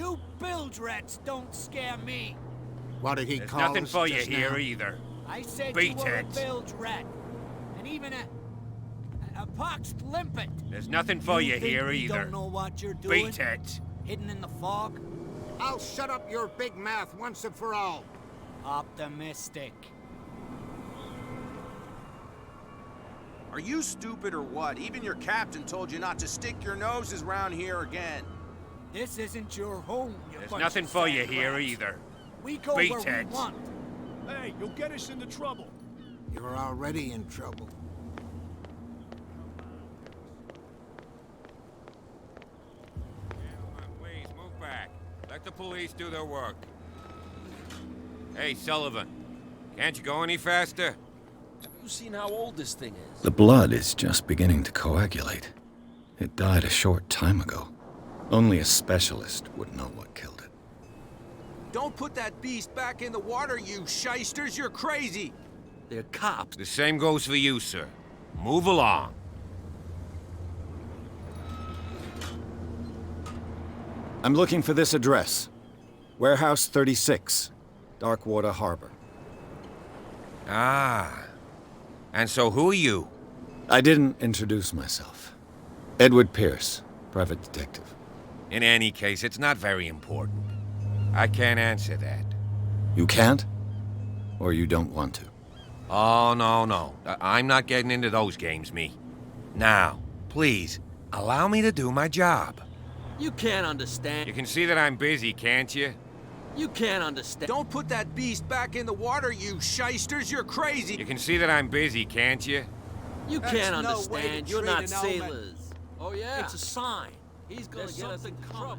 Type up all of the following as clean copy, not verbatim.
You bilge rats don't scare me. What did he There's call nothing us for you just here now? either. I said Beat you were it. a bilge rat. And even a poxed limpet. There's nothing for you think here we either. don't know what you're doing? Beat it. Hidden in the fog? I'll shut up your big mouth once and for all. Optimistic. Are you stupid or what? Even your captain told you not to stick your noses around here again. This isn't your home, you There's bunch nothing of for you sand here rats. either. We go Beat where it. we want. Hey, you'll get us into trouble. You're already in trouble. Gentlemen, please move back. Let the police do their work. Hey, Sullivan. Can't you go any faster? Have you seen how old this thing is? The blood is just beginning to coagulate. It died a short time ago. Only a specialist would know what killed it. Don't put that beast back in the water, you shysters! You're crazy! They're cops. The same goes for you, sir. Move along. I'm looking for this address. Warehouse 36, Darkwater Harbor. Ah. And so who are you? I didn't introduce myself. Edward Pierce, private detective. In any case, it's not very important. I can't answer that. You can't? Or you don't want to? Oh, no. I'm not getting into those games, me. Now, please, allow me to do my job. You can't understand. You can see that I'm busy, can't you? You can't understand. Don't put that beast back in the water, you shysters! You're crazy! You can see that I'm busy, can't you? You That's can't no way to understand. You're treat not an omen. sailors. Oh yeah. It's a sign. He's gonna get us in trouble.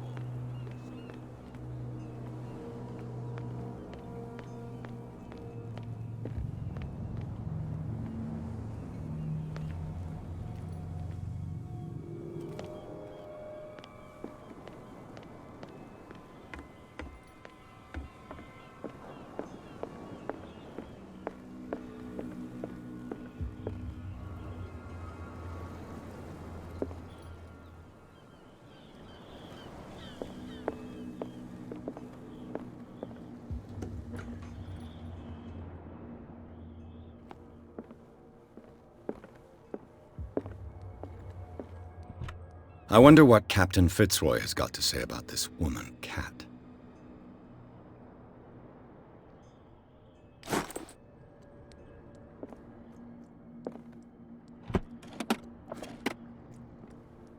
I wonder what Captain Fitzroy has got to say about this woman, Cat.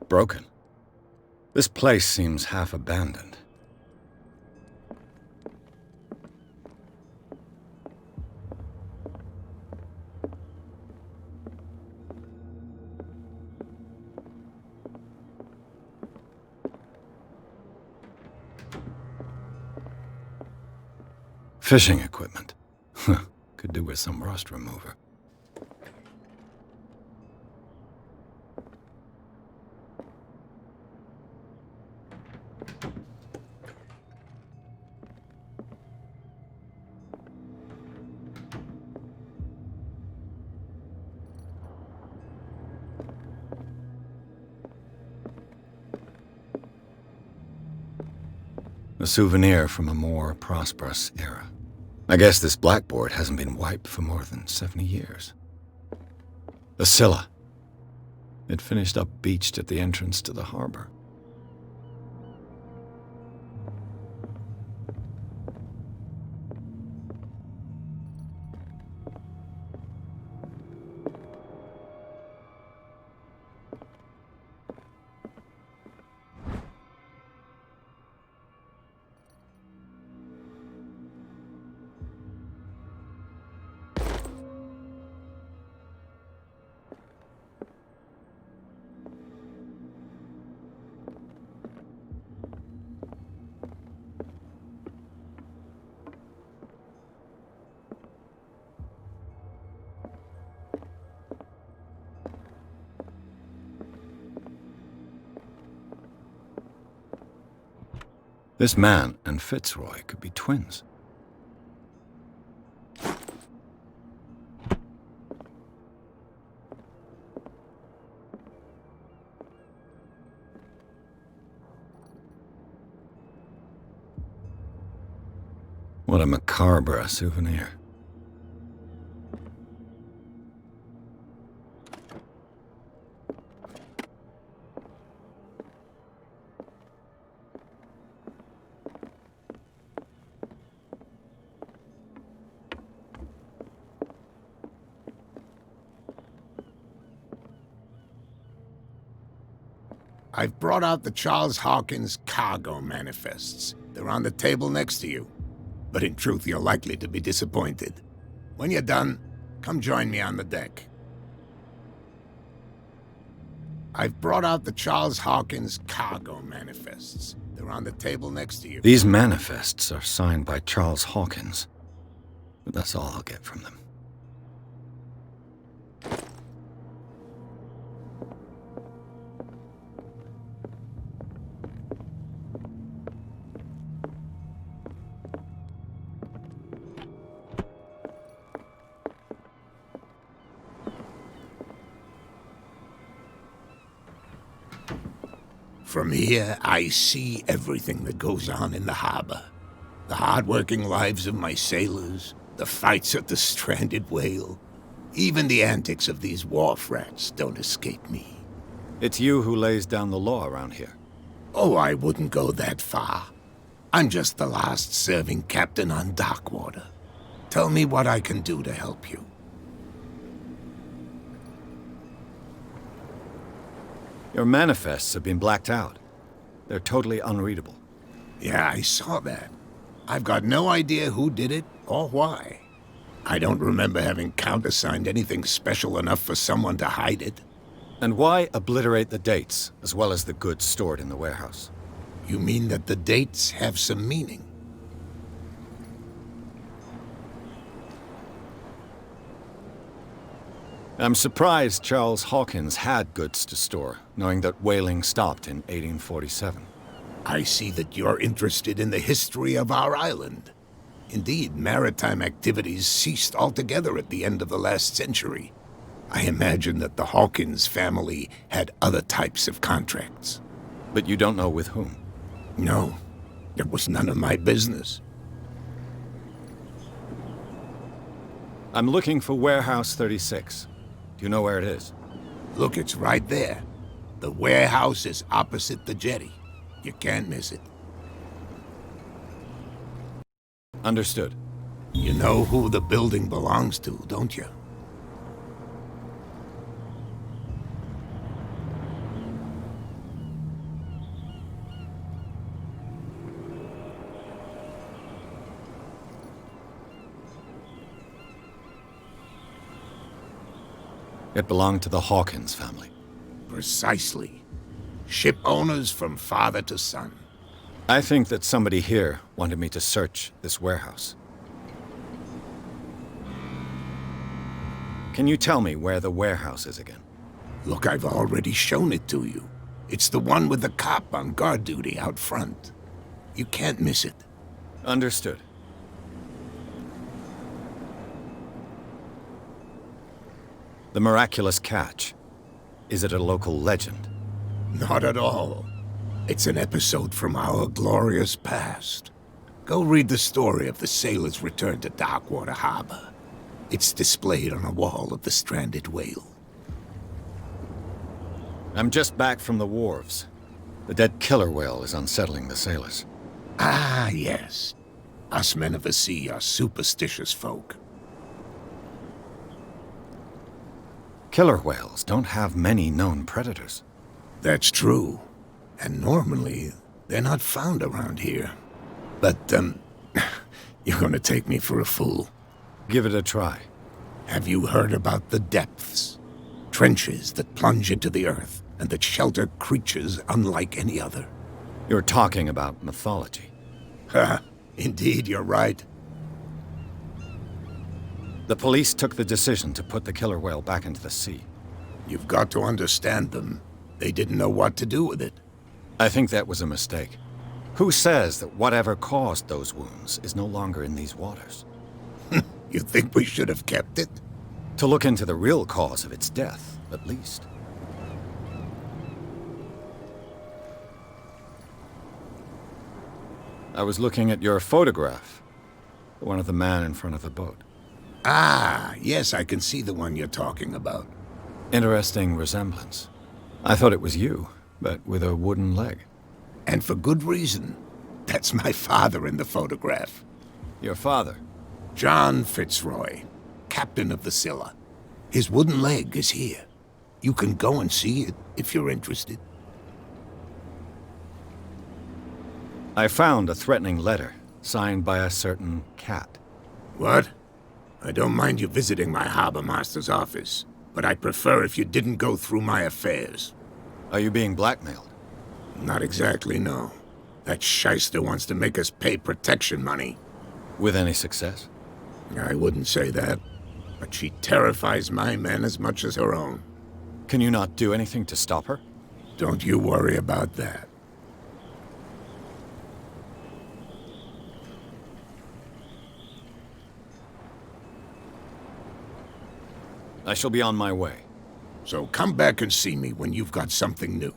Broken. This place seems half abandoned. Fishing equipment. Could do with some rust remover. A souvenir from a more prosperous era. I guess this blackboard hasn't been wiped for more than 70 years. The Scylla. It finished up beached at the entrance to the harbor. This man and Fitzroy could be twins. What a macabre souvenir. I've brought out the Charles Hawkins cargo manifests. They're on the table next to you. But in truth, you're likely to be disappointed. When you're done, come join me on the deck. I've brought out the Charles Hawkins cargo manifests. They're on the table next to you. These manifests are signed by Charles Hawkins. But that's all I'll get from them. From here, I see everything that goes on in the harbor. The hard-working lives of my sailors, the fights at the stranded whale. Even the antics of these wharf rats don't escape me. It's you who lays down the law around here. Oh, I wouldn't go that far. I'm just the last serving captain on Darkwater. Tell me what I can do to help you. Your manifests have been blacked out. They're totally unreadable. Yeah, I saw that. I've got no idea who did it or why. I don't remember having countersigned anything special enough for someone to hide it. And why obliterate the dates, as well as the goods stored in the warehouse? You mean that the dates have some meaning? I'm surprised Charles Hawkins had goods to store, knowing that whaling stopped in 1847. I see that you're interested in the history of our island. Indeed, maritime activities ceased altogether at the end of the last century. I imagine that the Hawkins family had other types of contracts. But you don't know with whom? No, it was none of my business. I'm looking for Warehouse 36. Do you know where it is? Look, it's right there. The warehouse is opposite the jetty. You can't miss it. Understood. You know who the building belongs to, don't you? It belonged to the Hawkins family. Precisely. Ship owners from father to son. I think that somebody here wanted me to search this warehouse. Can you tell me where the warehouse is again? Look, I've already shown it to you. It's the one with the cop on guard duty out front. You can't miss it. Understood. The miraculous catch. Is it a local legend? Not at all. It's an episode from our glorious past. Go read the story of the sailor's return to Darkwater Harbor. It's displayed on a wall of the stranded whale. I'm just back from the wharves. The dead killer whale is unsettling the sailors. Ah, yes. Us men of the sea are superstitious folk. Killer whales don't have many known predators. That's true. And normally, they're not found around here. But, you're gonna take me for a fool. Give it a try. Have you heard about the depths? Trenches that plunge into the earth and that shelter creatures unlike any other. You're talking about mythology. Ha! Indeed, you're right. The police took the decision to put the killer whale back into the sea. You've got to understand them. They didn't know what to do with it. I think that was a mistake. Who says that whatever caused those wounds is no longer in these waters? You think we should have kept it? To look into the real cause of its death, at least. I was looking at your photograph. one of the man in front of the boat. Ah, yes, I can see the one you're talking about. Interesting resemblance. I thought it was you, but with a wooden leg. And for good reason. That's my father in the photograph. Your father? John Fitzroy, captain of the Scylla. His wooden leg is here. You can go and see it if you're interested. I found a threatening letter, signed by a certain cat. What? I don't mind you visiting my harbor master's office, but I'd prefer if you didn't go through my affairs. Are you being blackmailed? Not exactly, no. That shyster wants to make us pay protection money. With any success? I wouldn't say that, but she terrifies my men as much as her own. Can you not do anything to stop her? Don't you worry about that. I shall be on my way. So come back and see me when you've got something new.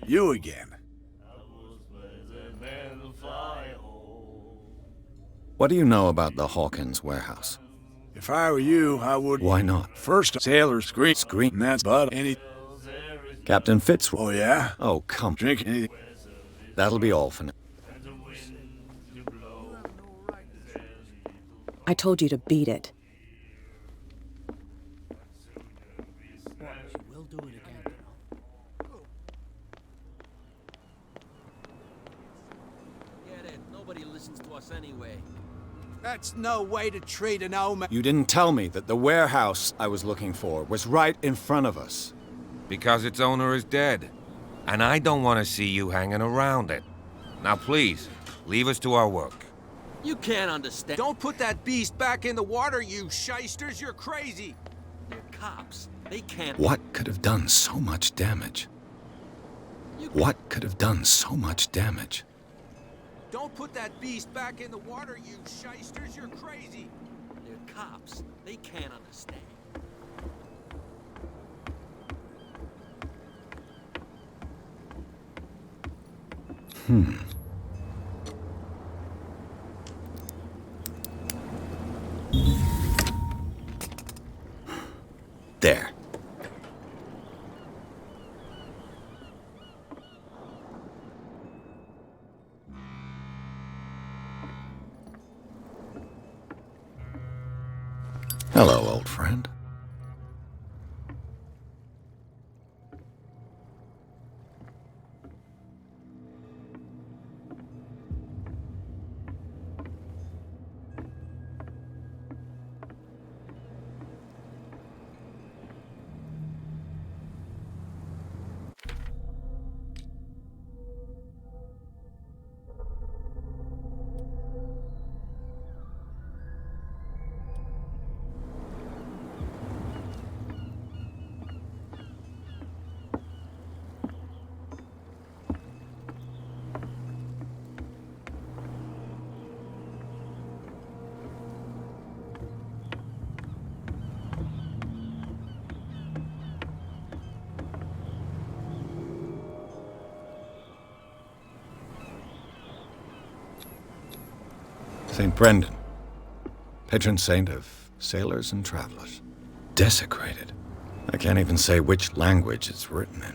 You again. What do you know about the Hawkins warehouse? If I were you, I would... Why not? First, sailor scream. Scream? That's but any... Captain Fitzroy? Oh, yeah? Oh, come. Drink anything. That'll be all for now. I told you to beat it. We'll do it again, you know. Get it. Nobody listens to us anyway. That's no way to treat an old man. You didn't tell me that the warehouse I was looking for was right in front of us. Because its owner is dead. And I don't want to see you hanging around it. Now please, leave us to our work. You can't understand. Don't put that beast back in the water, you shysters! You're crazy! They're cops. They can't. What could have done so much damage? What could have done so much damage? Don't put that beast back in the water, you shysters! You're crazy! They're cops. They can't understand. There. Hello, old friend. St. Brendan, patron saint of sailors and travelers. Desecrated. I can't even say which language it's written in.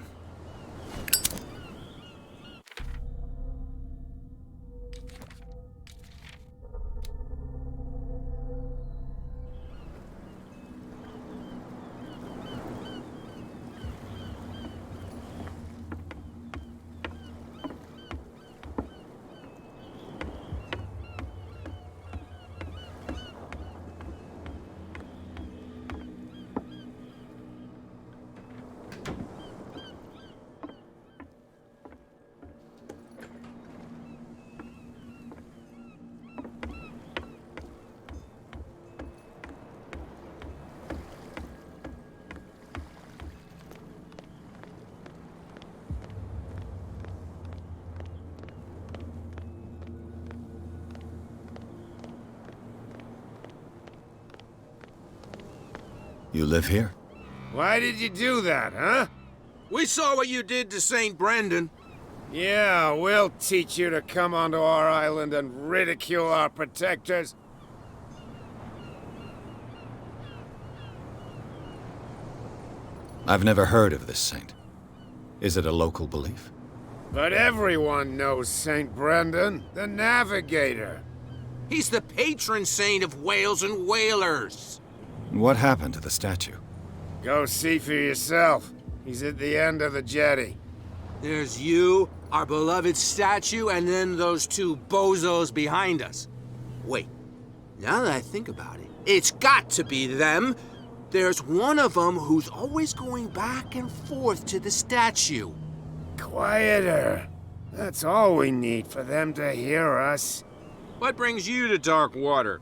You live here? Why did you do that, huh? We saw what you did to St. Brendan. Yeah, we'll teach you to come onto our island and ridicule our protectors. I've never heard of this saint. Is it a local belief? But everyone knows St. Brendan, the Navigator. He's the patron saint of whales and whalers. What happened to the statue? Go see for yourself. He's at the end of the jetty. There's you, our beloved statue, and then those two bozos behind us. Wait, now that I think about it, it's got to be them. There's one of them who's always going back and forth to the statue. Quieter. That's all we need for them to hear us. What brings you to Darkwater?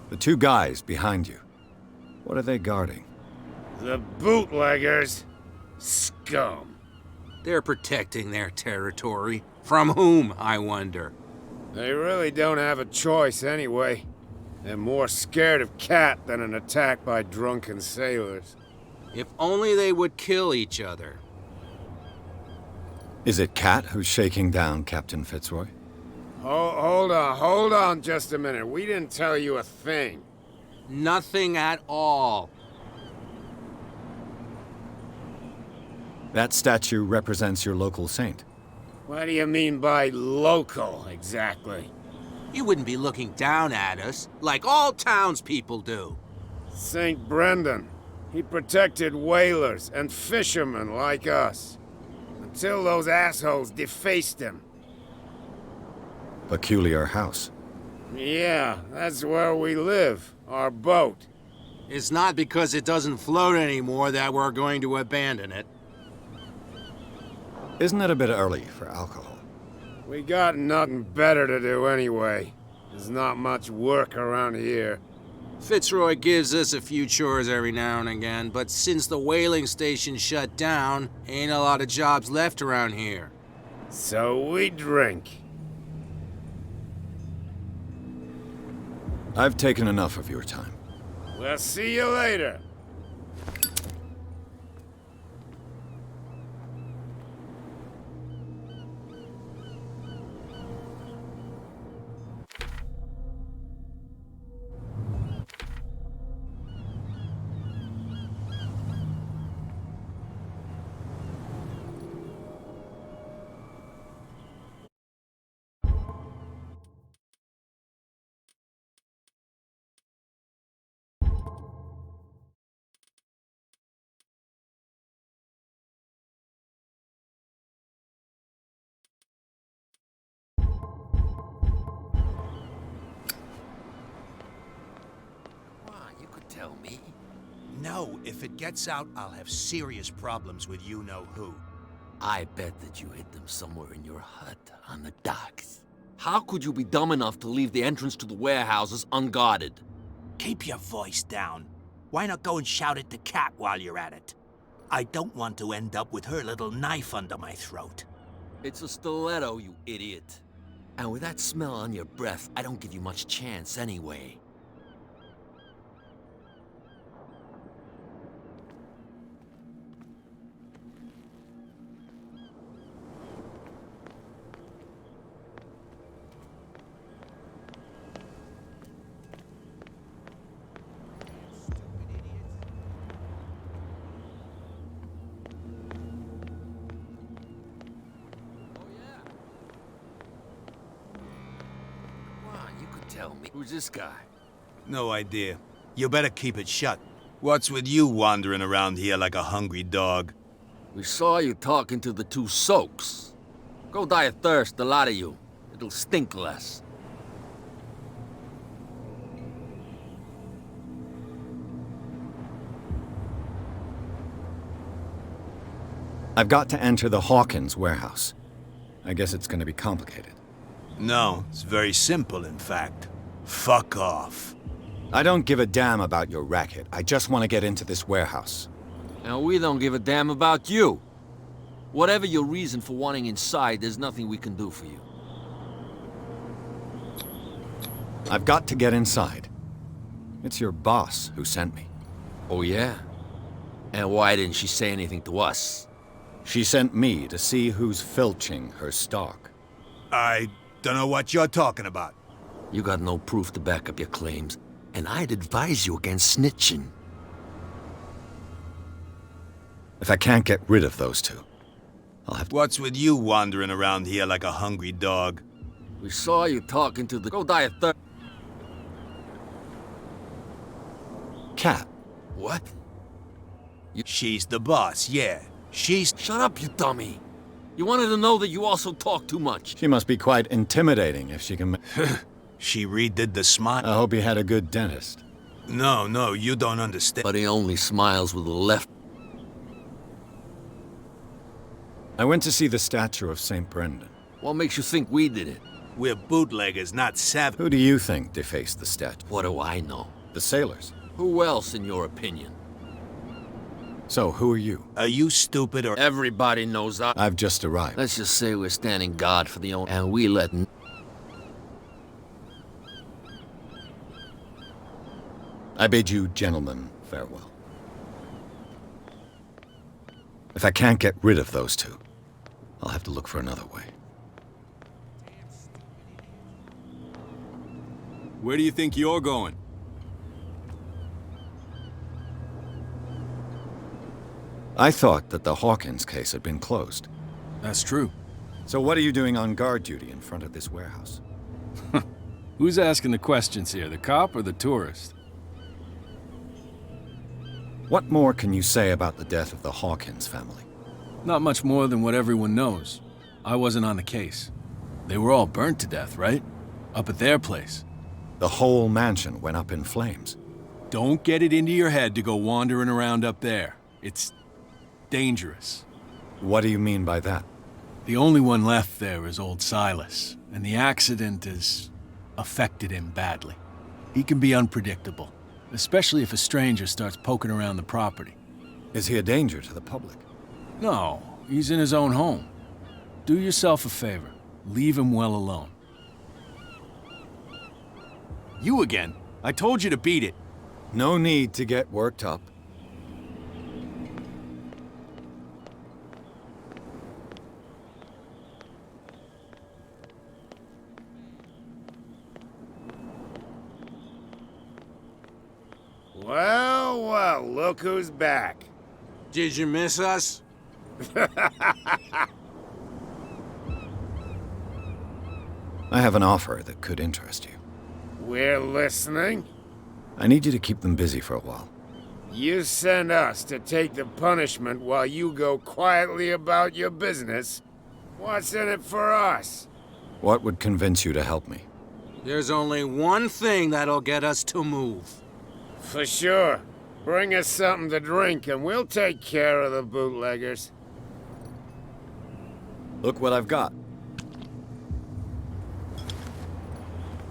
The two guys behind you. What are they guarding? The bootleggers. Scum. They're protecting their territory. From whom, I wonder? They really don't have a choice anyway. They're more scared of Cat than an attack by drunken sailors. If only they would kill each other. Is it Cat who's shaking down Captain Fitzroy? Hold on just a minute. We didn't tell you a thing. Nothing at all. That statue represents your local saint. What do you mean by local, exactly? You wouldn't be looking down at us, like all townspeople do. St. Brendan. He protected whalers and fishermen like us. Until those assholes defaced him. Peculiar house. Yeah, that's where we live. Our boat. It's not because it doesn't float anymore that we're going to abandon it. Isn't it a bit early for alcohol? We got nothing better to do anyway. There's not much work around here. Fitzroy gives us a few chores every now and again, but since the whaling station shut down, ain't a lot of jobs left around here. So we drink. I've taken enough of your time. We'll see you later. Tell me. No, if it gets out, I'll have serious problems with you-know-who. I bet that you hid them somewhere in your hut on the docks. How could you be dumb enough to leave the entrance to the warehouses unguarded? Keep your voice down. Why not go and shout at the cat while you're at it? I don't want to end up with her little knife under my throat. It's a stiletto, you idiot. And with that smell on your breath, I don't give you much chance anyway. tell me. Who's this guy? No idea. You better keep it shut. What's with you wandering around here like a hungry dog? We saw you talking to the two soaks. Go die of thirst, the lot of you. It'll stink less. I've got to enter the Hawkins warehouse. I guess it's gonna be complicated. No, it's very simple, in fact. Fuck off. I don't give a damn about your racket. I just want to get into this warehouse. And we don't give a damn about you. Whatever your reason for wanting inside, there's nothing we can do for you. I've got to get inside. It's your boss who sent me. Oh, yeah? And why didn't she say anything to us? She sent me to see who's filching her stock. I don't know what you're talking about. You got no proof to back up your claims, and I'd advise you against snitching. If I can't get rid of those two, I'll have to... What's with you wandering around here like a hungry dog? We saw you talking to the... Go die of thirst. Cat. What? She's the boss, yeah. She's... Shut up, you dummy. You wanted to know that you also talk too much. She must be quite intimidating if she can... She redid the smile. I hope you had a good dentist. No, you don't understand. But he only smiles with the left. I went to see the statue of St. Brendan. What makes you think we did it? We're bootleggers, not savage. Who do you think defaced the statue? What do I know? The sailors. Who else, in your opinion? So, who are you? Are you stupid or... Everybody knows us. I've just arrived. Let's just say we're standing guard for the owner, and we let... I bid you gentlemen farewell. If I can't get rid of those two, I'll have to look for another way. Where do you think you're going? I thought that the Hawkins case had been closed. That's true. So what are you doing on guard duty in front of this warehouse? Who's asking the questions here, the cop or the tourist? What more can you say about the death of the Hawkins family? Not much more than what everyone knows. I wasn't on the case. They were all burnt to death, right? Up at their place. The whole mansion went up in flames. Don't get it into your head to go wandering around up there. It's dangerous. What do you mean by that? The only one left there is old Silas, and the accident has affected him badly. He can be unpredictable, especially if a stranger starts poking around the property. Is he a danger to the public? No, he's in his own home. Do yourself a favor. Leave him well alone. You again. I told you to beat it. No need to get worked up. Well, look who's back. Did you miss us? I have an offer that could interest you. We're listening. I need you to keep them busy for a while. You send us to take the punishment while you go quietly about your business. What's in it for us? What would convince you to help me? There's only one thing that'll get us to move. For sure. Bring us something to drink and we'll take care of the bootleggers. Look what I've got.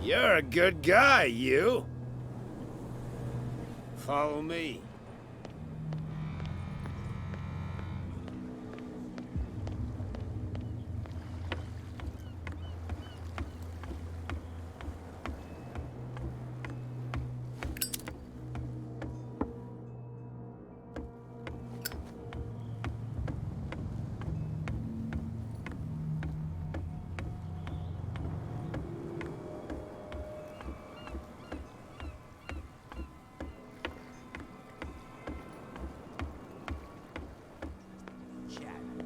You're a good guy, you. Follow me.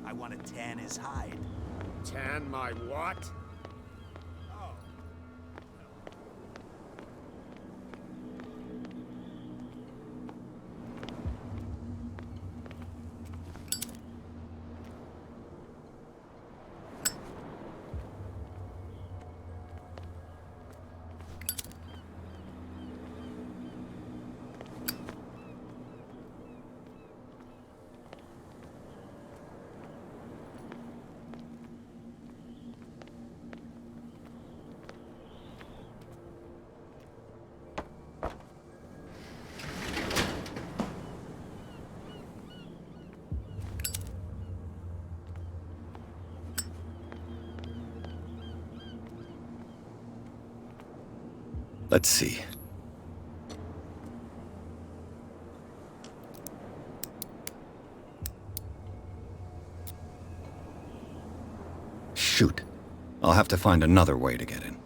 I want to tan his hide. Tan my what? Let's see. Shoot. I'll have to find another way to get in.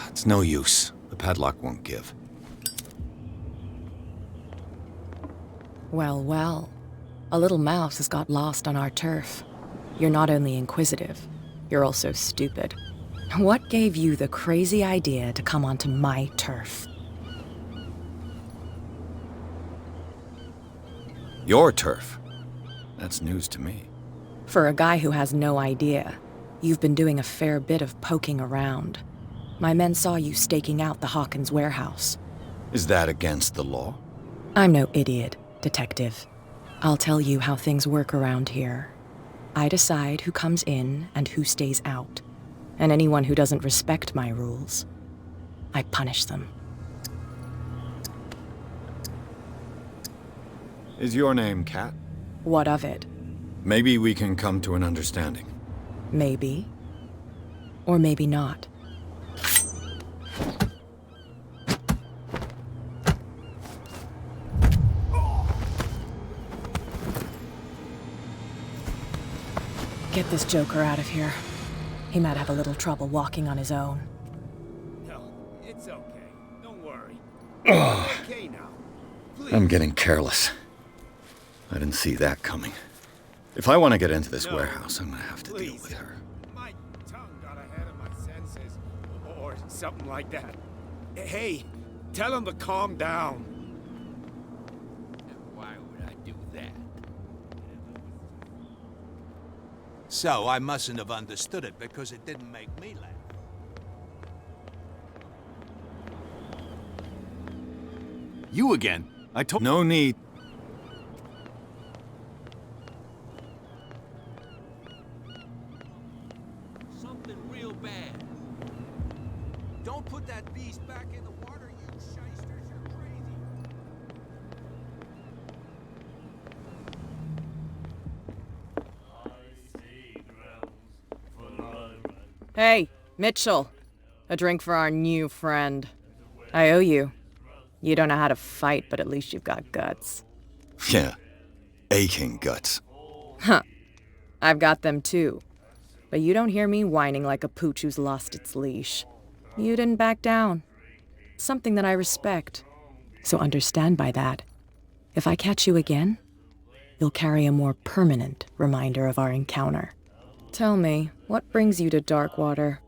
It's no use. The padlock won't give. Well, well. A little mouse has got lost on our turf. You're not only inquisitive, you're also stupid. What gave you the crazy idea to come onto my turf? Your turf? That's news to me. For a guy who has no idea, you've been doing a fair bit of poking around. My men saw you staking out the Hawkins warehouse. Is that against the law? I'm no idiot, Detective. I'll tell you how things work around here. I decide who comes in and who stays out. And anyone who doesn't respect my rules, I punish them. Is your name Kat? What of it? Maybe we can come to an understanding. Maybe. Or maybe not. Get this joker out of here. He might have a little trouble walking on his own. No, it's okay. Don't worry. Okay now. I'm getting careless. I didn't see that coming. If I want to get into this warehouse, I'm gonna have to deal with her. My tongue got ahead of my senses. Or something like that. Hey, tell him to calm down. Why would I do that? So I mustn't have understood it because it didn't make me laugh. You again? I told. No need. Something real bad. Don't put that beast back in the water, you shysters. You're crazy. Hey, Mitchell. A drink for our new friend. I owe you. You don't know how to fight, but at least you've got guts. Yeah. Aching guts. Huh. I've got them too. But you don't hear me whining like a pooch who's lost its leash. You didn't back down. Something that I respect. So understand by that, if I catch you again, you'll carry a more permanent reminder of our encounter. Tell me, what brings you to Darkwater?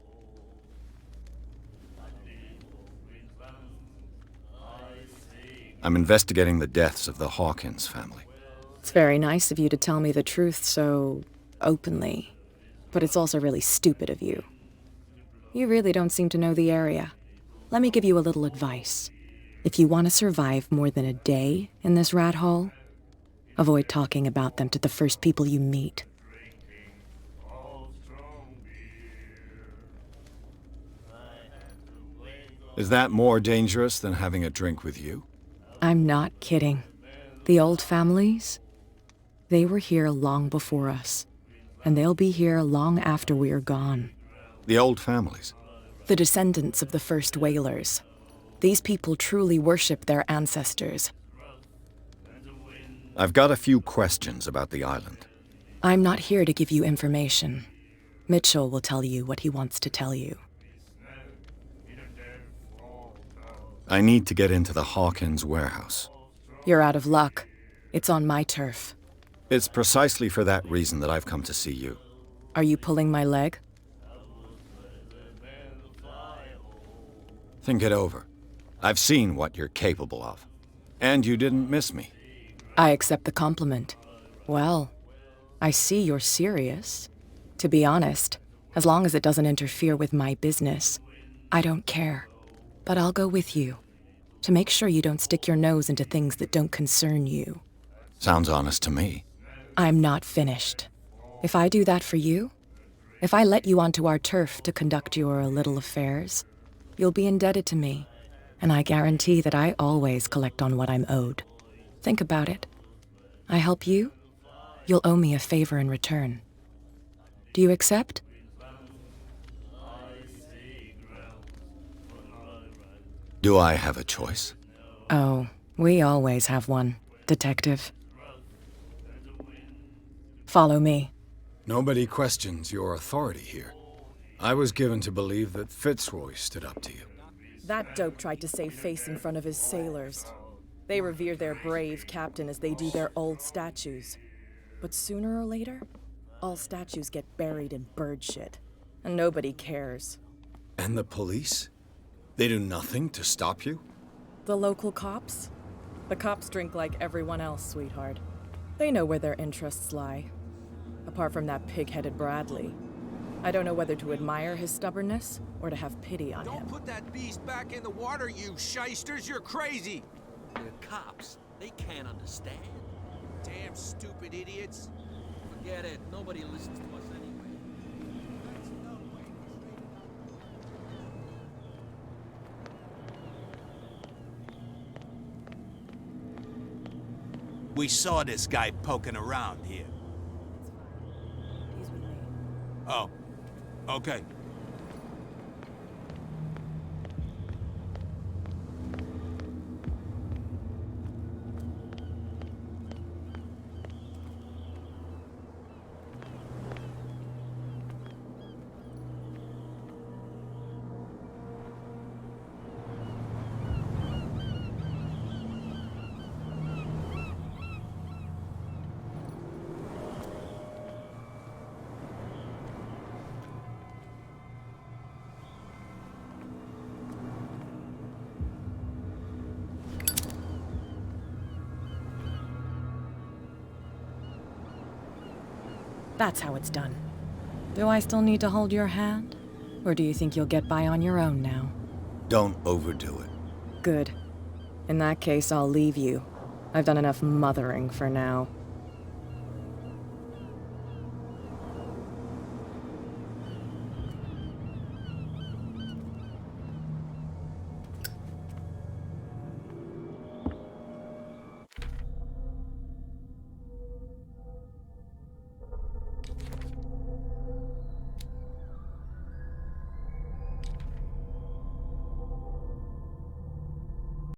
I'm investigating the deaths of the Hawkins family. It's very nice of you to tell me the truth so openly, but it's also really stupid of you. You really don't seem to know the area. Let me give you a little advice. If you want to survive more than a day in this rat hole, avoid talking about them to the first people you meet. Is that more dangerous than having a drink with you? I'm not kidding. The old families, they were here long before us, and they'll be here long after we're gone. The old families? The descendants of the first whalers. These people truly worship their ancestors. I've got a few questions about the island. I'm not here to give you information. Mitchell will tell you what he wants to tell you. I need to get into the Hawkins warehouse. You're out of luck. It's on my turf. It's precisely for that reason that I've come to see you. Are you pulling my leg? Think it over. I've seen what you're capable of. And you didn't miss me. I accept the compliment. Well, I see you're serious. To be honest, as long as it doesn't interfere with my business, I don't care. But I'll go with you, to make sure you don't stick your nose into things that don't concern you. Sounds honest to me. I'm not finished. If I do that for you, if I let you onto our turf to conduct your little affairs, you'll be indebted to me, and I guarantee that I always collect on what I'm owed. Think about it. I help you, you'll owe me a favor in return. Do you accept? Do I have a choice? Oh, we always have one, Detective. Follow me. Nobody questions your authority here. I was given to believe that Fitzroy stood up to you. That dope tried to save face in front of his sailors. They revere their brave captain as they do their old statues. But sooner or later, all statues get buried in bird shit. And nobody cares. And the police? They do nothing to stop you? The local cops? The cops drink like everyone else, sweetheart. They know where their interests lie. Apart from that pig-headed Bradley. I don't know whether to admire his stubbornness or to have pity on him. Don't put that beast back in the water, you shysters! You're crazy! They're cops. They can't understand. Damn stupid idiots! Forget it. Nobody listens to us anyway. We saw this guy poking around here. He's with me. Oh, okay. That's how it's done. Do I still need to hold your hand? Or do you think you'll get by on your own now? Don't overdo it. Good. In that case, I'll leave you. I've done enough mothering for now.